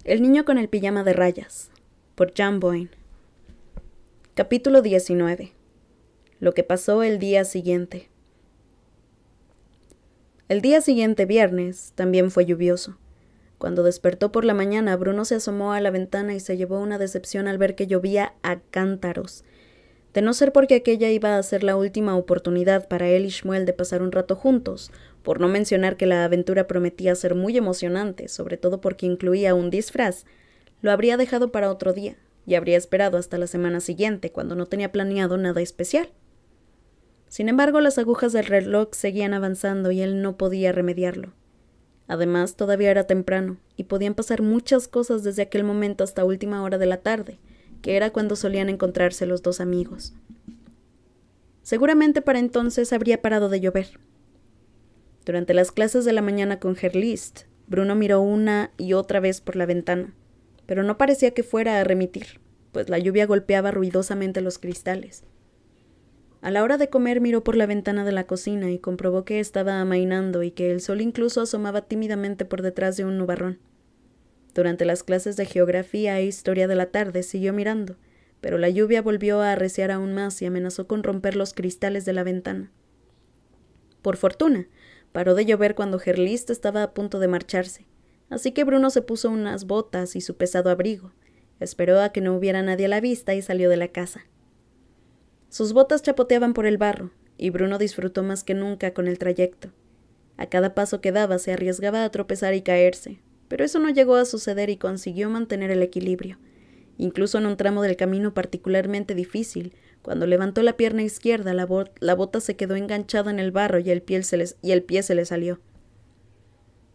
El niño con el pijama de rayas, por John Boyne. Capítulo 19. Lo que pasó el día siguiente. El día siguiente, viernes, también fue lluvioso. Cuando despertó por la mañana, Bruno se asomó a la ventana y se llevó una decepción al ver que llovía a cántaros. De no ser porque aquella iba a ser la última oportunidad para él y Shmuel de pasar un rato juntos, por no mencionar que la aventura prometía ser muy emocionante, sobre todo porque incluía un disfraz, lo habría dejado para otro día, y habría esperado hasta la semana siguiente, cuando no tenía planeado nada especial. Sin embargo, las agujas del reloj seguían avanzando y él no podía remediarlo. Además, todavía era temprano, y podían pasar muchas cosas desde aquel momento hasta última hora de la tarde, que era cuando solían encontrarse los dos amigos. Seguramente para entonces habría parado de llover. Durante las clases de la mañana con Herr List, Bruno miró una y otra vez por la ventana, pero no parecía que fuera a remitir, pues la lluvia golpeaba ruidosamente los cristales. A la hora de comer miró por la ventana de la cocina y comprobó que estaba amainando y que el sol incluso asomaba tímidamente por detrás de un nubarrón. Durante las clases de geografía e historia de la tarde siguió mirando, pero la lluvia volvió a arreciar aún más y amenazó con romper los cristales de la ventana. Por fortuna, paró de llover cuando Herr List estaba a punto de marcharse, así que Bruno se puso unas botas y su pesado abrigo, esperó a que no hubiera nadie a la vista y salió de la casa. Sus botas chapoteaban por el barro, y Bruno disfrutó más que nunca con el trayecto. A cada paso que daba se arriesgaba a tropezar y caerse, pero eso no llegó a suceder y consiguió mantener el equilibrio. Incluso en un tramo del camino particularmente difícil, cuando levantó la pierna izquierda, la bota se quedó enganchada en el barro y el pie se le salió.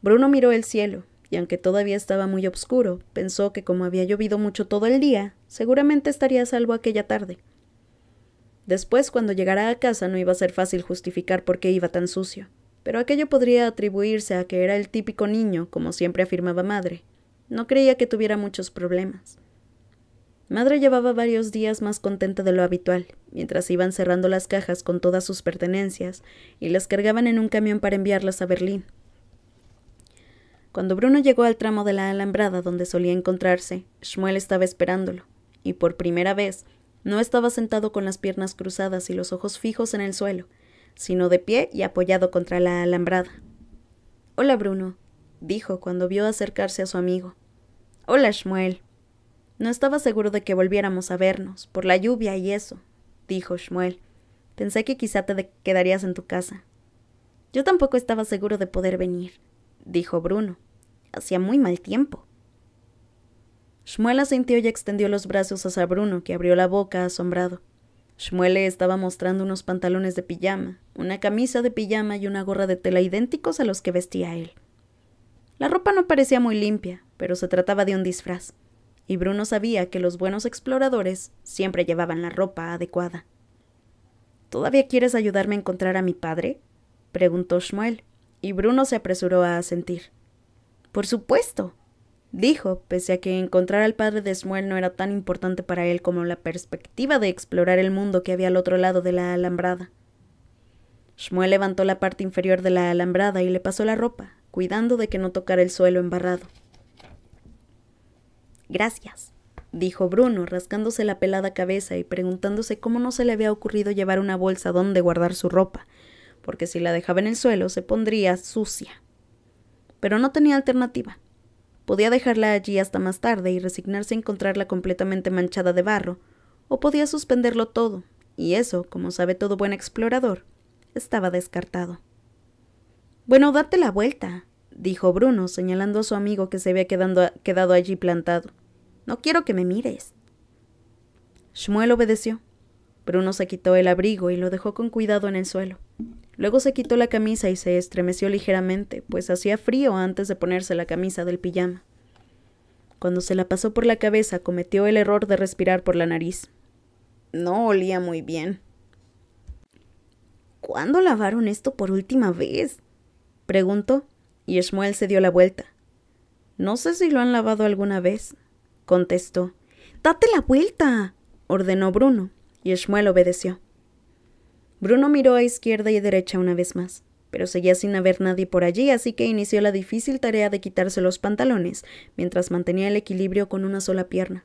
Bruno miró el cielo, y aunque todavía estaba muy oscuro, pensó que como había llovido mucho todo el día, seguramente estaría a salvo aquella tarde. Después, cuando llegara a casa, no iba a ser fácil justificar por qué iba tan sucio, pero aquello podría atribuirse a que era el típico niño, como siempre afirmaba Madre. No creía que tuviera muchos problemas. Madre llevaba varios días más contenta de lo habitual, mientras iban cerrando las cajas con todas sus pertenencias y las cargaban en un camión para enviarlas a Berlín. Cuando Bruno llegó al tramo de la alambrada donde solía encontrarse, Shmuel estaba esperándolo, y por primera vez no estaba sentado con las piernas cruzadas y los ojos fijos en el suelo, sino de pie y apoyado contra la alambrada. «Hola, Bruno», dijo cuando vio acercarse a su amigo. «Hola, Shmuel». «No estaba seguro de que volviéramos a vernos, por la lluvia y eso», dijo Shmuel. «Pensé que quizá te quedarías en tu casa». «Yo tampoco estaba seguro de poder venir», dijo Bruno. «Hacía muy mal tiempo». Shmuel asintió y extendió los brazos hacia Bruno, que abrió la boca asombrado. Shmuel le estaba mostrando unos pantalones de pijama, una camisa de pijama y una gorra de tela idénticos a los que vestía él. La ropa no parecía muy limpia, pero se trataba de un disfraz, y Bruno sabía que los buenos exploradores siempre llevaban la ropa adecuada. «¿Todavía quieres ayudarme a encontrar a mi padre?», preguntó Shmuel, y Bruno se apresuró a asentir. «Por supuesto», dijo, pese a que encontrar al padre de Shmuel no era tan importante para él como la perspectiva de explorar el mundo que había al otro lado de la alambrada. Shmuel levantó la parte inferior de la alambrada y le pasó la ropa, cuidando de que no tocara el suelo embarrado. «Gracias», dijo Bruno, rascándose la pelada cabeza y preguntándose cómo no se le había ocurrido llevar una bolsa donde guardar su ropa, porque si la dejaba en el suelo se pondría sucia. Pero no tenía alternativa. Podía dejarla allí hasta más tarde y resignarse a encontrarla completamente manchada de barro, o podía suspenderlo todo, y eso, como sabe todo buen explorador, estaba descartado. «Bueno, date la vuelta», dijo Bruno, señalando a su amigo que se había quedado allí plantado. «No quiero que me mires». Shmuel obedeció. Bruno se quitó el abrigo y lo dejó con cuidado en el suelo. Luego se quitó la camisa y se estremeció ligeramente, pues hacía frío antes de ponerse la camisa del pijama. Cuando se la pasó por la cabeza, cometió el error de respirar por la nariz. No olía muy bien. «¿Cuándo lavaron esto por última vez?», preguntó, y Shmuel se dio la vuelta. «No sé si lo han lavado alguna vez», contestó. «¡Date la vuelta!», ordenó Bruno, y Shmuel obedeció. Bruno miró a izquierda y derecha una vez más. pero seguía sin haber nadie por allí, así que inició la difícil tarea de quitarse los pantalones, mientras mantenía el equilibrio con una sola pierna.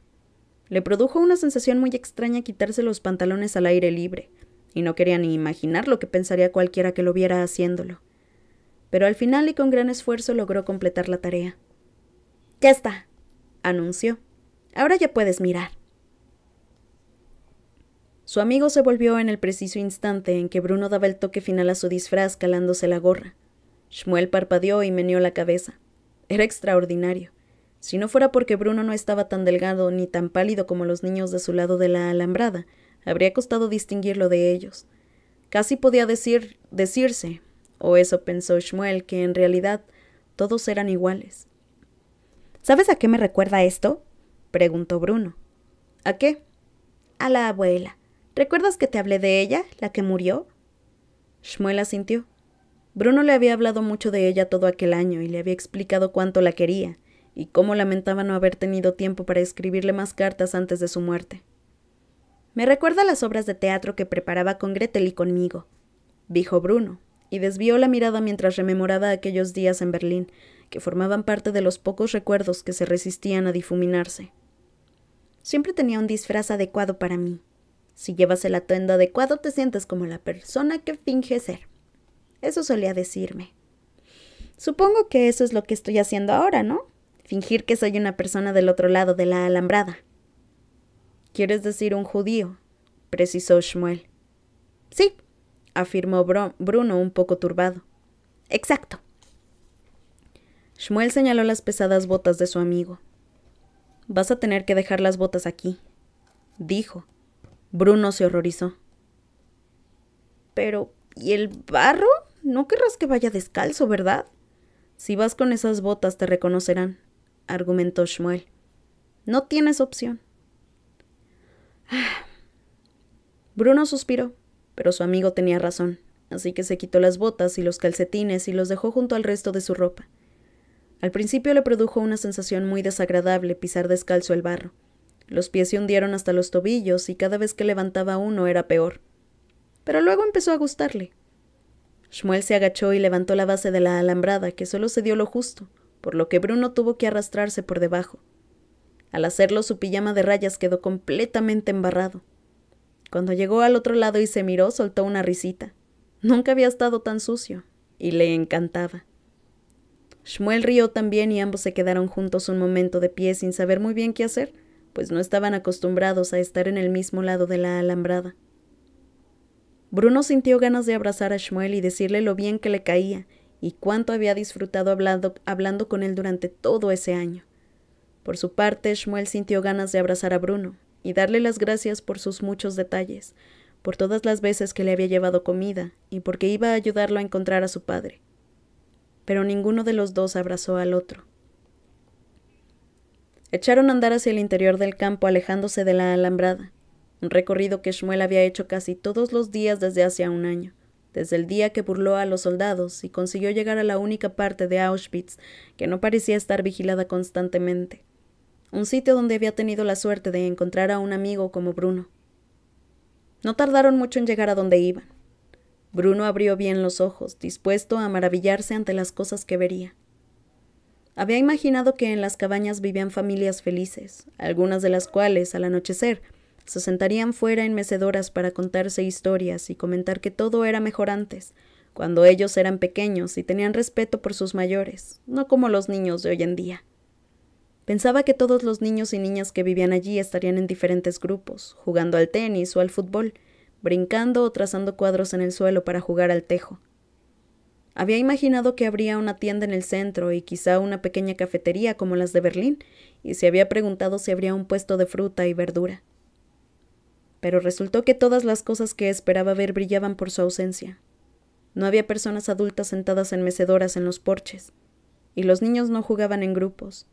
Le produjo una sensación muy extraña quitarse los pantalones al aire libre, y no quería ni imaginar lo que pensaría cualquiera que lo viera haciéndolo. Pero al final y con gran esfuerzo logró completar la tarea. «Ya está», anunció. «Ahora ya puedes mirar». Su amigo se volvió en el preciso instante en que Bruno daba el toque final a su disfraz calándose la gorra. Shmuel parpadeó y meneó la cabeza. Era extraordinario. Si no fuera porque Bruno no estaba tan delgado ni tan pálido como los niños de su lado de la alambrada, habría costado distinguirlo de ellos. Casi podía decirse, o eso pensó Shmuel, que en realidad todos eran iguales. «¿Sabes a qué me recuerda esto?», preguntó Bruno. «¿A qué?». «A la abuela. ¿Recuerdas que te hablé de ella, la que murió?». Shmuel asintió. Bruno le había hablado mucho de ella todo aquel año y le había explicado cuánto la quería y cómo lamentaba no haber tenido tiempo para escribirle más cartas antes de su muerte. «Me recuerda a las obras de teatro que preparaba con Gretel y conmigo», dijo Bruno, y desvió la mirada mientras rememoraba aquellos días en Berlín, que formaban parte de los pocos recuerdos que se resistían a difuminarse. «Siempre tenía un disfraz adecuado para mí. Si llevas el atuendo adecuado te sientes como la persona que finge ser. Eso solía decirme. Supongo que eso es lo que estoy haciendo ahora, ¿no? Fingir que soy una persona del otro lado de la alambrada». «¿Quieres decir un judío?», precisó Shmuel. «Sí», afirmó Bruno un poco turbado. «Exacto». Shmuel señaló las pesadas botas de su amigo. «Vas a tener que dejar las botas aquí», dijo. Bruno se horrorizó. «Pero, ¿y el barro? No querrás que vaya descalzo, ¿verdad?». «Si vas con esas botas te reconocerán», argumentó Shmuel. «No tienes opción». Bruno suspiró, pero su amigo tenía razón, así que se quitó las botas y los calcetines y los dejó junto al resto de su ropa. Al principio le produjo una sensación muy desagradable pisar descalzo el barro. Los pies se hundieron hasta los tobillos y cada vez que levantaba uno era peor. Pero luego empezó a gustarle. Shmuel se agachó y levantó la base de la alambrada, que solo se dio lo justo, por lo que Bruno tuvo que arrastrarse por debajo. Al hacerlo, su pijama de rayas quedó completamente embarrado. Cuando llegó al otro lado y se miró, soltó una risita. Nunca había estado tan sucio, y le encantaba. Shmuel rió también y ambos se quedaron juntos un momento de pie sin saber muy bien qué hacer, pues no estaban acostumbrados a estar en el mismo lado de la alambrada. Bruno sintió ganas de abrazar a Shmuel y decirle lo bien que le caía y cuánto había disfrutado hablando con él durante todo ese año. Por su parte, Shmuel sintió ganas de abrazar a Bruno y darle las gracias por sus muchos detalles, por todas las veces que le había llevado comida y porque iba a ayudarlo a encontrar a su padre. Pero ninguno de los dos abrazó al otro. Echaron a andar hacia el interior del campo alejándose de la alambrada, un recorrido que Shmuel había hecho casi todos los días desde hacía un año, desde el día que burló a los soldados y consiguió llegar a la única parte de Auschwitz que no parecía estar vigilada constantemente, un sitio donde había tenido la suerte de encontrar a un amigo como Bruno. No tardaron mucho en llegar a donde iban. Bruno abrió bien los ojos, dispuesto a maravillarse ante las cosas que vería. Había imaginado que en las cabañas vivían familias felices, algunas de las cuales, al anochecer, se sentarían fuera en mecedoras para contarse historias y comentar que todo era mejor antes, cuando ellos eran pequeños y tenían respeto por sus mayores, no como los niños de hoy en día. Pensaba que todos los niños y niñas que vivían allí estarían en diferentes grupos, jugando al tenis o al fútbol, brincando o trazando cuadros en el suelo para jugar al tejo. Había imaginado que habría una tienda en el centro y quizá una pequeña cafetería como las de Berlín, y se había preguntado si habría un puesto de fruta y verdura. Pero resultó que todas las cosas que esperaba ver brillaban por su ausencia. No había personas adultas sentadas en mecedoras en los porches, y los niños no jugaban en grupos.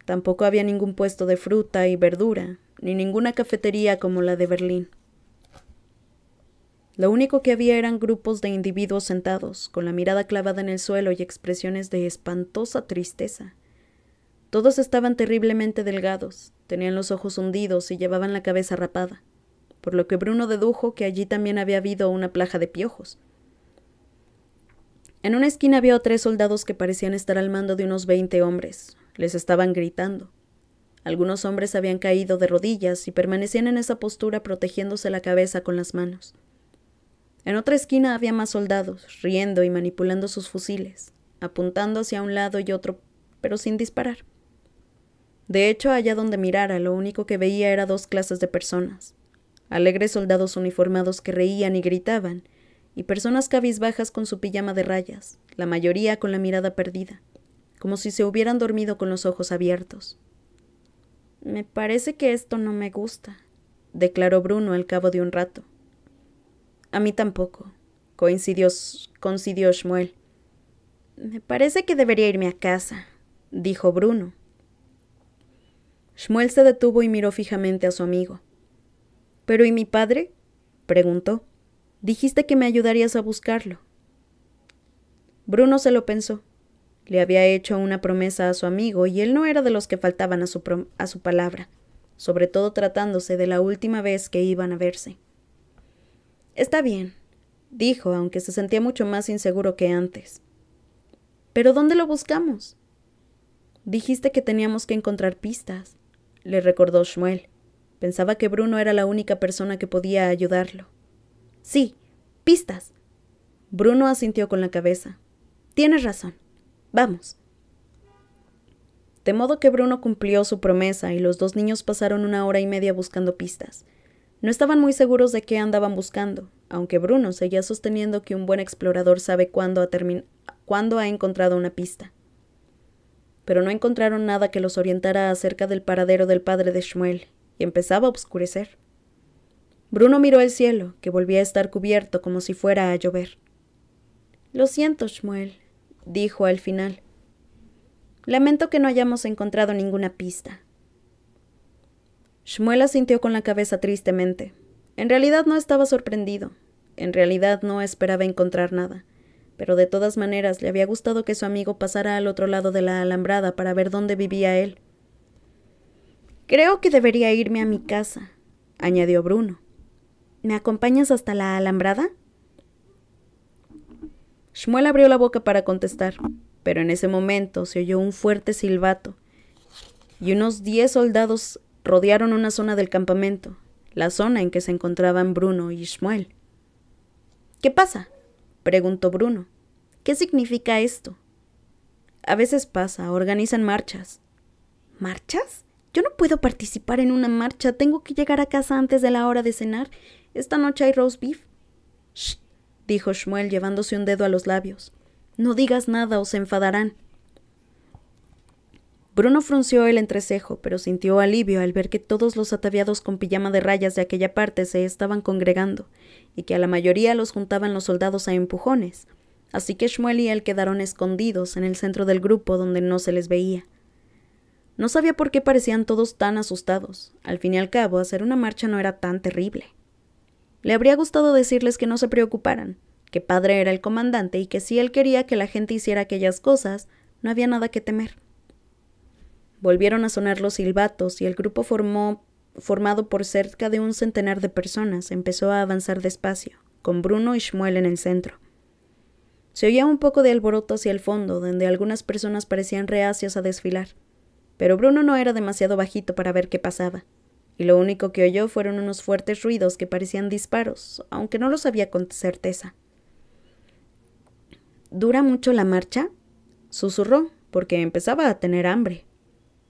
Tampoco había ningún puesto de fruta y verdura, ni ninguna cafetería como la de Berlín. Lo único que había eran grupos de individuos sentados, con la mirada clavada en el suelo y expresiones de espantosa tristeza. Todos estaban terriblemente delgados, tenían los ojos hundidos y llevaban la cabeza rapada, por lo que Bruno dedujo que allí también había habido una plaga de piojos. En una esquina vio a 3 soldados que parecían estar al mando de unos 20 hombres. Les estaban gritando. Algunos hombres habían caído de rodillas y permanecían en esa postura protegiéndose la cabeza con las manos. En otra esquina había más soldados, riendo y manipulando sus fusiles, apuntando hacia un lado y otro, pero sin disparar. De hecho, allá donde mirara, lo único que veía era 2 clases de personas. Alegres soldados uniformados que reían y gritaban, y personas cabizbajas con su pijama de rayas, la mayoría con la mirada perdida, como si se hubieran dormido con los ojos abiertos. «Me parece que esto no me gusta», declaró Bruno al cabo de un rato. «A mí tampoco», coincidió Shmuel. «Me parece que debería irme a casa», dijo Bruno. Shmuel se detuvo y miró fijamente a su amigo. «¿Pero y mi padre?», preguntó. «Dijiste que me ayudarías a buscarlo». Bruno se lo pensó. Le había hecho una promesa a su amigo y él no era de los que faltaban a su palabra, sobre todo tratándose de la última vez que iban a verse. «Está bien», dijo, aunque se sentía mucho más inseguro que antes. «¿Pero dónde lo buscamos?» «Dijiste que teníamos que encontrar pistas», le recordó Shmuel. Pensaba que Bruno era la única persona que podía ayudarlo. «Sí, pistas». Bruno asintió con la cabeza. «Tienes razón. Vamos». De modo que Bruno cumplió su promesa y los 2 niños pasaron 1 hora y media buscando pistas. No estaban muy seguros de qué andaban buscando, aunque Bruno seguía sosteniendo que un buen explorador sabe cuándo ha encontrado una pista. Pero no encontraron nada que los orientara acerca del paradero del padre de Shmuel, y empezaba a oscurecer. Bruno miró el cielo, que volvía a estar cubierto como si fuera a llover. «Lo siento, Shmuel», dijo al final. «Lamento que no hayamos encontrado ninguna pista». Shmuel asintió con la cabeza tristemente. En realidad no estaba sorprendido. En realidad no esperaba encontrar nada. Pero de todas maneras le había gustado que su amigo pasara al otro lado de la alambrada para ver dónde vivía él. «Creo que debería irme a mi casa», añadió Bruno. «¿Me acompañas hasta la alambrada?» Shmuel abrió la boca para contestar, pero en ese momento se oyó un fuerte silbato, y unos 10 soldados rodearon una zona del campamento, la zona en que se encontraban Bruno y Shmuel. «¿Qué pasa?», preguntó Bruno. «¿Qué significa esto?» «A veces pasa, organizan marchas». «¿Marchas? Yo no puedo participar en una marcha, tengo que llegar a casa antes de la hora de cenar. Esta noche hay roast beef». «Shh», dijo Shmuel llevándose un dedo a los labios. «No digas nada o se enfadarán». Bruno frunció el entrecejo, pero sintió alivio al ver que todos los ataviados con pijama de rayas de aquella parte se estaban congregando, y que a la mayoría los juntaban los soldados a empujones, así que Shmuel y él quedaron escondidos en el centro del grupo donde no se les veía. No sabía por qué parecían todos tan asustados. Al fin y al cabo, hacer una marcha no era tan terrible. Le habría gustado decirles que no se preocuparan, que padre era el comandante y que si él quería que la gente hiciera aquellas cosas, no había nada que temer. Volvieron a sonar los silbatos y el grupo formado por cerca de 100 de personas empezó a avanzar despacio, con Bruno y Shmuel en el centro. Se oía un poco de alboroto hacia el fondo, donde algunas personas parecían reacias a desfilar, pero Bruno no era demasiado bajito para ver qué pasaba, y lo único que oyó fueron unos fuertes ruidos que parecían disparos, aunque no lo sabía con certeza. «¿Dura mucho la marcha?», susurró, porque empezaba a tener hambre.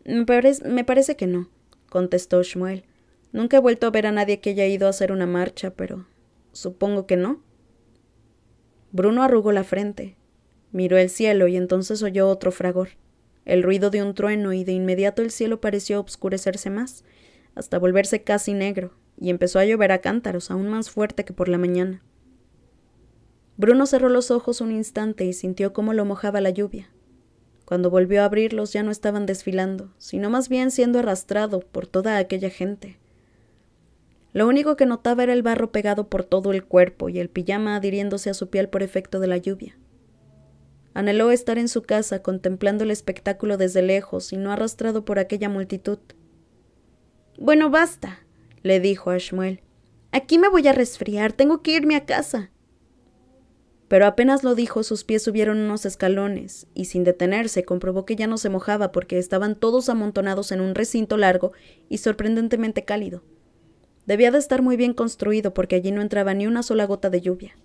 Me parece que no», contestó Shmuel. «Nunca he vuelto a ver a nadie que haya ido a hacer una marcha, pero supongo que no». Bruno arrugó la frente, miró el cielo y entonces oyó otro fragor, el ruido de un trueno, y de inmediato el cielo pareció obscurecerse más, hasta volverse casi negro, y empezó a llover a cántaros, aún más fuerte que por la mañana. Bruno cerró los ojos un instante y sintió cómo lo mojaba la lluvia. Cuando volvió a abrirlos ya no estaban desfilando, sino más bien siendo arrastrado por toda aquella gente. Lo único que notaba era el barro pegado por todo el cuerpo y el pijama adhiriéndose a su piel por efecto de la lluvia. Anheló estar en su casa contemplando el espectáculo desde lejos y no arrastrado por aquella multitud. «Bueno, basta», le dijo a Shmuel. «Aquí me voy a resfriar, tengo que irme a casa». Pero apenas lo dijo, sus pies subieron unos escalones, y sin detenerse comprobó que ya no se mojaba porque estaban todos amontonados en un recinto largo y sorprendentemente cálido. Debía de estar muy bien construido porque allí no entraba ni una sola gota de lluvia.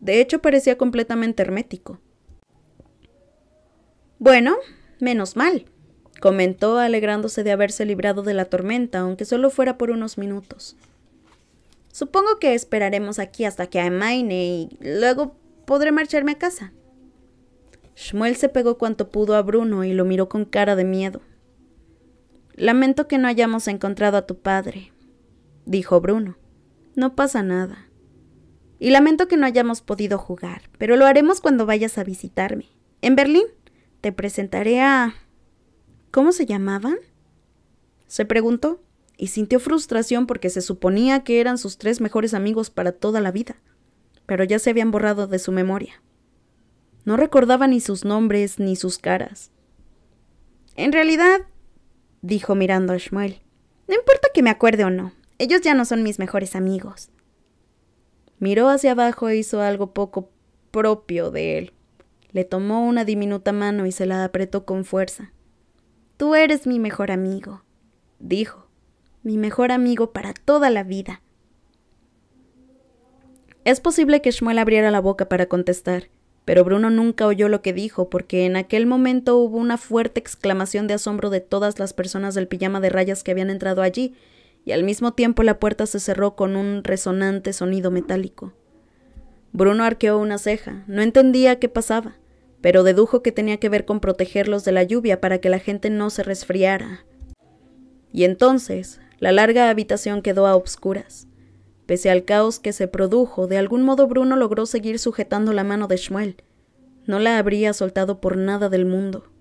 De hecho, parecía completamente hermético. «Bueno, menos mal», comentó, alegrándose de haberse librado de la tormenta, aunque solo fuera por unos minutos. «Supongo que esperaremos aquí hasta que amaine y luego podré marcharme a casa». Shmuel se pegó cuanto pudo a Bruno y lo miró con cara de miedo. «Lamento que no hayamos encontrado a tu padre», dijo Bruno. «No pasa nada. Y lamento que no hayamos podido jugar, pero lo haremos cuando vayas a visitarme. En Berlín te presentaré a... ¿Cómo se llamaban?», se preguntó, y sintió frustración porque se suponía que eran sus 3 mejores amigos para toda la vida, pero ya se habían borrado de su memoria. No recordaba ni sus nombres ni sus caras. «En realidad», dijo mirando a Shmuel, «no importa que me acuerde o no, ellos ya no son mis mejores amigos». Miró hacia abajo e hizo algo poco propio de él. Le tomó una diminuta mano y se la apretó con fuerza. «Tú eres mi mejor amigo», dijo, «mi mejor amigo para toda la vida». Es posible que Shmuel abriera la boca para contestar, pero Bruno nunca oyó lo que dijo porque en aquel momento hubo una fuerte exclamación de asombro de todas las personas del pijama de rayas que habían entrado allí, y al mismo tiempo la puerta se cerró con un resonante sonido metálico. Bruno arqueó una ceja, no entendía qué pasaba, pero dedujo que tenía que ver con protegerlos de la lluvia para que la gente no se resfriara. Y entonces, la larga habitación quedó a obscuras. Pese al caos que se produjo, de algún modo Bruno logró seguir sujetando la mano de Shmuel. No la habría soltado por nada del mundo.